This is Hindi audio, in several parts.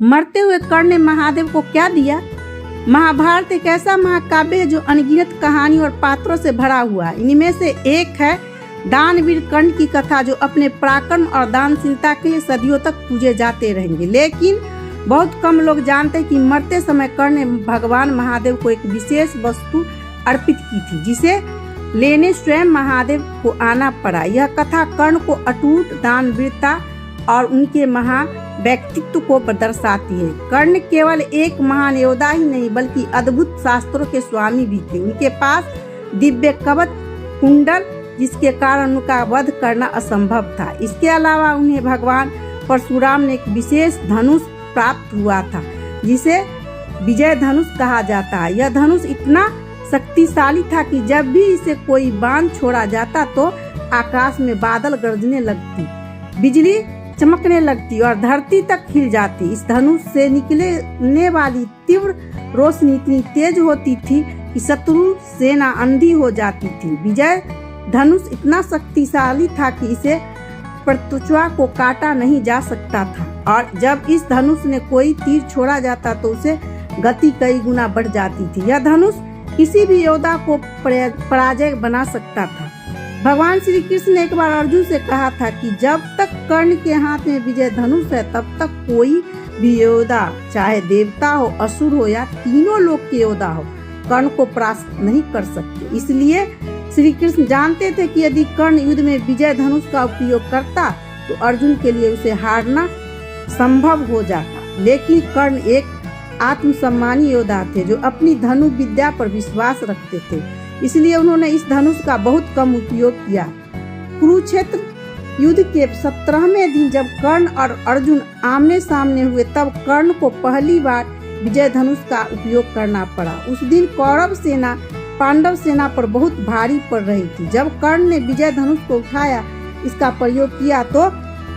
मरते हुए कर्ण ने महादेव को क्या दिया? महाभारत एक ऐसा महाकाव्य है जो अनगिनत कहानी और पात्रों से भरा हुआ है। इनमें से एक है दानवीर कर्ण की कथा, जो अपने पराक्रम और दानशीलता के लिए सदियों तक पूजे जाते रहेंगे। लेकिन बहुत कम लोग जानते हैं कि मरते समय कर्ण ने भगवान महादेव को एक विशेष वस्तु अर्पित की थी, जिसे लेने स्वयं महादेव को आना पड़ा। यह कथा कर्ण को अटूट दानवीरता और उनके महा व्यक्तित्व को दर्शाती है। कर्ण केवल एक महान योद्धा ही नहीं बल्कि अद्भुत शास्त्रों के स्वामी भी थे। उनके पास दिव्य कवच कुंडल, जिसके कारण उनका वध करना असंभव था। इसके अलावा उन्हें भगवान परशुराम ने एक विशेष धनुष प्राप्त हुआ था, जिसे विजय धनुष कहा जाता है। यह धनुष इतना शक्तिशाली था कि जब भी इसे कोई बाण छोड़ा जाता तो आकाश में बादल गरजने लगती, बिजली चमकने लगती और धरती तक हिल जाती। इस धनुष से निकलने वाली तीव्र रोशनी इतनी तेज होती थी कि शत्रु सेना अंधी हो जाती थी। विजय धनुष इतना शक्तिशाली था कि इसे प्रत्युषा को काटा नहीं जा सकता था, और जब इस धनुष ने कोई तीर छोड़ा जाता तो उसे गति कई गुना बढ़ जाती थी। यह धनुष किसी भी योद्धा को पराजय बना सकता था। भगवान श्री कृष्ण ने एक बार अर्जुन से कहा था कि जब तक कर्ण के हाथ में विजय धनुष है तब तक कोई भी योद्धा, चाहे देवता हो, असुर हो या तीनों लोक के योद्धा हो, कर्ण को परास्त नहीं कर सकते। इसलिए श्री कृष्ण जानते थे कि यदि कर्ण युद्ध में विजय धनुष का उपयोग करता तो अर्जुन के लिए उसे हारना संभव हो जाता। लेकिन कर्ण एक आत्मसम्मानी योद्धा थे जो अपनी धनु विद्या पर विश्वास रखते थे, इसलिए उन्होंने इस धनुष का बहुत कम उपयोग किया। कुरुक्षेत्र युद्ध के 17वें दिन जब कर्ण और अर्जुन आमने सामने हुए तब कर्ण को पहली बार विजय धनुष का उपयोग करना पड़ा। उस दिन कौरव सेना पांडव सेना पर बहुत भारी पड़ रही थी। जब कर्ण ने विजय धनुष को उठाया, इसका प्रयोग किया तो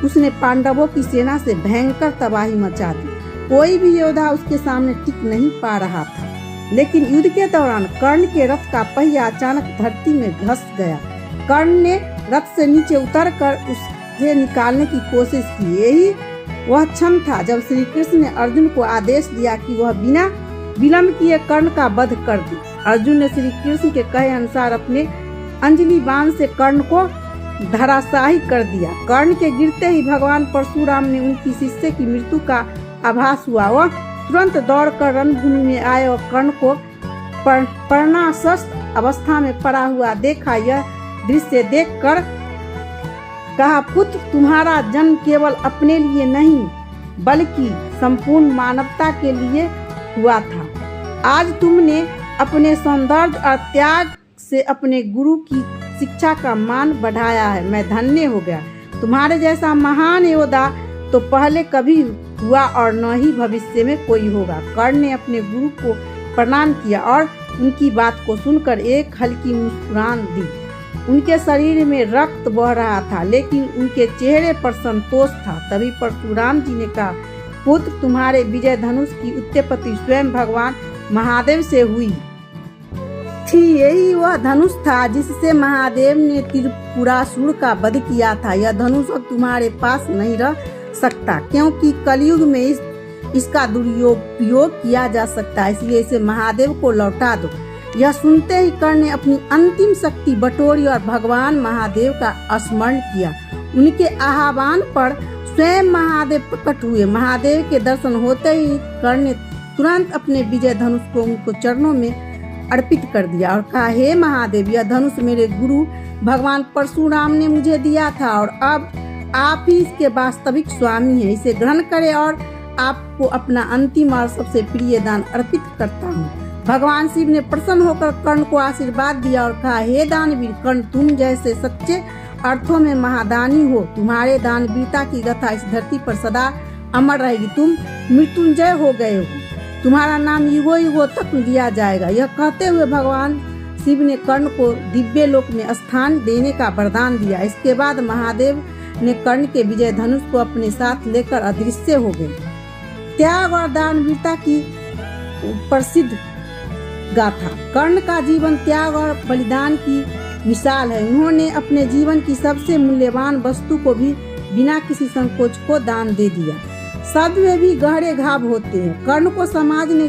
उसने पांडवों की सेना से भयंकर तबाही मचा दी। कोई भी योद्धा उसके सामने टिक नहीं पा रहा था। लेकिन युद्ध के दौरान कर्ण के रथ का पहिया अचानक धरती में धंस गया। कर्ण ने रथ से नीचे उतरकर उसे निकालने की कोशिश की। यही वह क्षण था जब श्री कृष्ण ने अर्जुन को आदेश दिया कि वह बिना विलंब किए कर्ण का वध कर दे। अर्जुन ने श्री कृष्ण के कहे अनुसार अपने अंजलि बाण से कर्ण को धराशायी कर दिया। कर्ण के गिरते ही भगवान परशुराम ने उनकी शिष्य की मृत्यु का आभास हुआ। वह तुरंत दौड़कर रणभूमि में आए और कर्ण को प्राणाशस्त अवस्था में पड़ा हुआ देखा। यह दृश्य देखकर कहा, पुत्र, तुम्हारा जन्म केवल अपने लिए नहीं बल्कि संपूर्ण मानवता के लिए हुआ था। आज तुमने अपने सौंदर्य और त्याग से अपने गुरु की शिक्षा का मान बढ़ाया है। मैं धन्य हो गया। तुम्हारे जैसा महान योद्धा तो पहले कभी हुआ और न ही भविष्य में कोई होगा। कर्ण ने अपने गुरु को प्रणाम किया और उनकी बात को सुनकर एक हल्की मुस्कुराहट दी। उनके शरीर में रक्त बह रहा था लेकिन उनके चेहरे पर संतोष था। तभी परशुराम जी ने कहा, पुत्र, तुम्हारे विजय धनुष की उत्पत्ति स्वयं भगवान महादेव से हुई थी। यही वह धनुष था जिससे महादेव ने त्रिपुरासुर का वध किया था। यह धनुष अब तुम्हारे पास नहीं रह सकता क्योंकि कलयुग में इसका दुरुपयोग किया जा सकता है, इसलिए इसे महादेव को लौटा दो। यह सुनते ही कर्ण ने अपनी अंतिम शक्ति बटोरी और भगवान महादेव का स्मरण किया। उनके आह्वान पर स्वयं महादेव प्रकट हुए। महादेव के दर्शन होते ही कर्ण ने तुरंत अपने विजय धनुष को उनको चरणों में अर्पित कर दिया और कहा, हे महादेव, यह धनुष मेरे गुरु भगवान परशुराम ने मुझे दिया था और अब आप ही इसके वास्तविक स्वामी हैं। इसे ग्रहण करें और आपको अपना अंतिम और सबसे प्रिय दान अर्पित करता हूँ। भगवान शिव ने प्रसन्न होकर कर्ण को आशीर्वाद दिया और कहा, हे दानवीर कर्ण, तुम जैसे सच्चे अर्थों में महादानी हो। तुम्हारे दानवीरता की गाथा इस धरती पर सदा अमर रहेगी। तुम मृत्युंजय हो गए हो। तुम्हारा नाम युगों युगों तक लिया जाएगा। यह कहते हुए भगवान शिव ने कर्ण को दिव्य लोक में स्थान देने का वरदान दिया। इसके बाद महादेव ने कर्ण के विजय धनुष को अपने साथ लेकर अदृश्य हो गए। त्याग और दानवीरता की प्रसिद्ध गाथा। कर्ण का जीवन त्याग और बलिदान की मिसाल है। उन्होंने अपने जीवन की सबसे मूल्यवान वस्तु को भी बिना किसी संकोच को दान दे दिया। शब्द में भी गहरे घाव होते हैं। कर्ण को समाज ने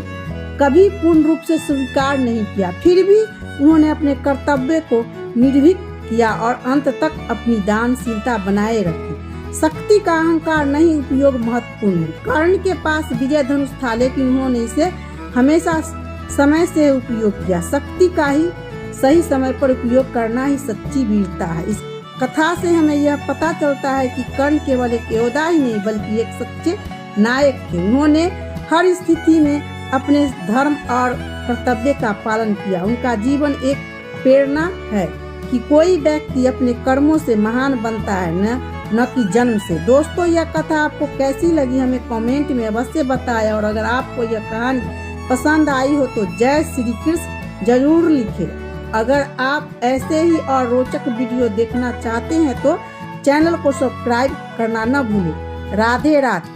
कभी पूर्ण रूप से स्वीकार नहीं किया, फिर भी उन्होंने अपने कर्तव्य को निर्भीक किया और अंत तक अपनी दानशीलता बनाए रखी। शक्ति का अहंकार नहीं, उपयोग महत्वपूर्ण है। कर्ण के पास विजय धनुष था, लेकिन उन्होंने इसे हमेशा समय से उपयोग किया। शक्ति का ही सही समय पर उपयोग करना ही सच्ची वीरता है। इस कथा से हमें यह पता चलता है कि कर्ण केवल एक योद्धा ही नहीं बल्कि एक सच्चे नायक थे। उन्होंने हर स्थिति में अपने धर्म और कर्तव्य का पालन किया। उनका जीवन एक प्रेरणा है कि कोई व्यक्ति अपने कर्मों से महान बनता है, न कि जन्म से। दोस्तों, यह कथा आपको कैसी लगी हमें कमेंट में अवश्य बताएं, और अगर आपको यह कहानी पसंद आई हो तो जय श्री कृष्ण जरूर लिखें। अगर आप ऐसे ही और रोचक वीडियो देखना चाहते हैं तो चैनल को सब्सक्राइब करना न भूलें। राधे राधे।